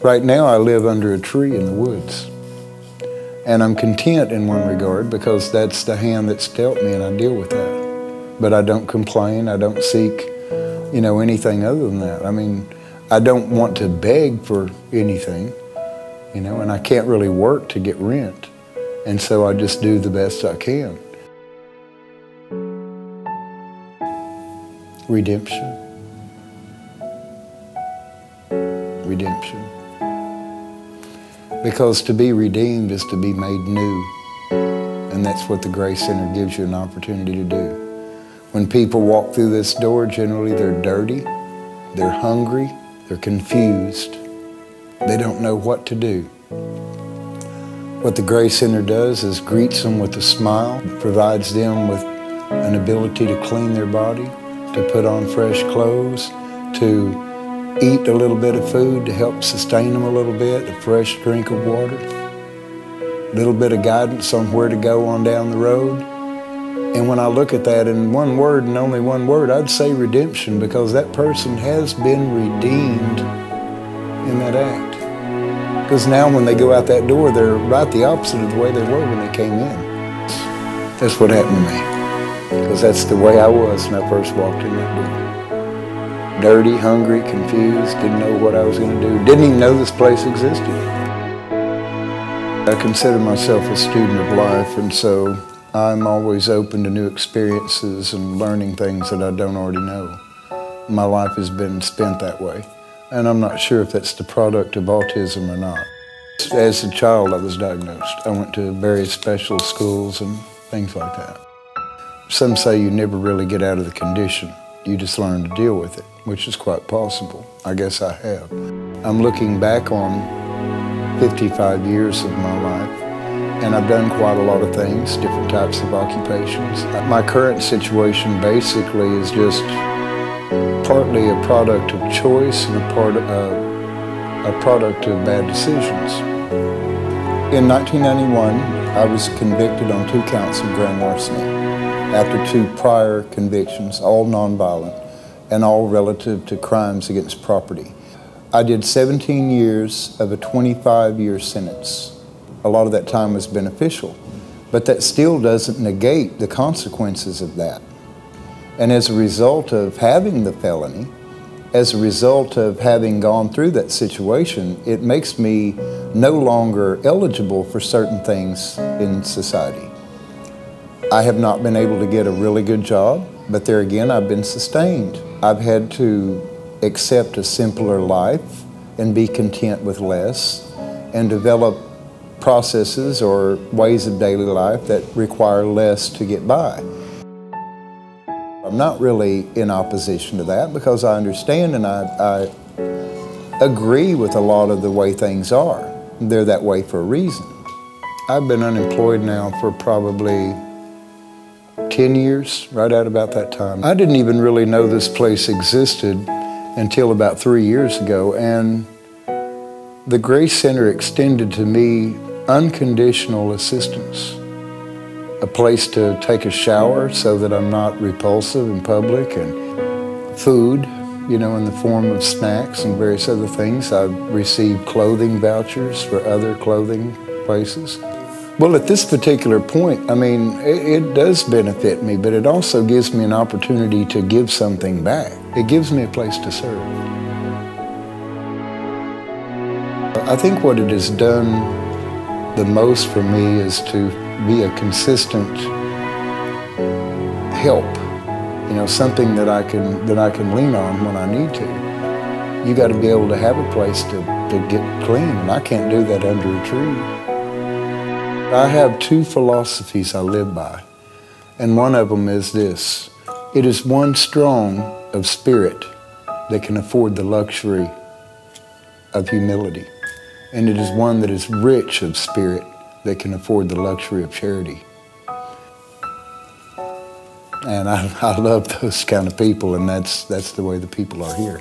Right now I live under a tree in the woods. And I'm content in one regard because that's the hand that's dealt me and I deal with that. But I don't complain, I don't seek, anything other than that. I mean, I don't want to beg for anything, and I can't really work to get rent. And so I just do the best I can. Redemption. Redemption. Because to be redeemed is to be made new. And that's what the Grace Center gives you an opportunity to do. When people walk through this door, generally they're dirty, they're hungry, they're confused. They don't know what to do. What the Grace Center does is greets them with a smile, provides them with an ability to clean their body, to put on fresh clothes, to eat a little bit of food to help sustain them a little bit, a fresh drink of water, a little bit of guidance on where to go on down the road. And when I look at that in one word and only one word, I'd say redemption, because that person has been redeemed in that act. Because now when they go out that door, they're right the opposite of the way they were when they came in. That's what happened to me, because that's the way I was when I first walked in that door. Dirty, hungry, confused, didn't know what I was going to do, didn't even know this place existed. I consider myself a student of life, and so I'm always open to new experiences and learning things that I don't already know. My life has been spent that way, and I'm not sure if that's the product of autism or not. As a child, I was diagnosed. I went to various special schools and things like that. Some say you never really get out of the condition. You just learn to deal with it, which is quite possible. I guess I have. I'm looking back on 55 years of my life, and I've done quite a lot of things, different types of occupations. My current situation basically is just partly a product of choice and a product of bad decisions. In 1991, I was convicted on 2 counts of grand larceny, after 2 prior convictions, all nonviolent, and all relative to crimes against property. I did 17 years of a 25-year sentence. A lot of that time was beneficial, but that still doesn't negate the consequences of that. And as a result of having the felony, as a result of having gone through that situation, it makes me no longer eligible for certain things in society. I have not been able to get a really good job, but there again, I've been sustained. I've had to accept a simpler life and be content with less and develop processes or ways of daily life that require less to get by. I'm not really in opposition to that because I understand and I agree with a lot of the way things are. They're that way for a reason. I've been unemployed now for probably 10 years, right at about that time. I didn't even really know this place existed until about 3 years ago, and the Grace Center extended to me unconditional assistance. A place to take a shower so that I'm not repulsive in public, and food, in the form of snacks and various other things. I've received clothing vouchers for other clothing places. Well, at this particular point, I mean, it does benefit me, but it also gives me an opportunity to give something back. It gives me a place to serve. I think what it has done the most for me is to be a consistent help, something that I can lean on when I need to. You got to be able to have a place to get clean, and I can't do that under a tree. I have 2 philosophies I live by, and one of them is this. It is one strong of spirit that can afford the luxury of humility, and it is one that is rich of spirit that can afford the luxury of charity. And I love those kind of people, and that's the way the people are here.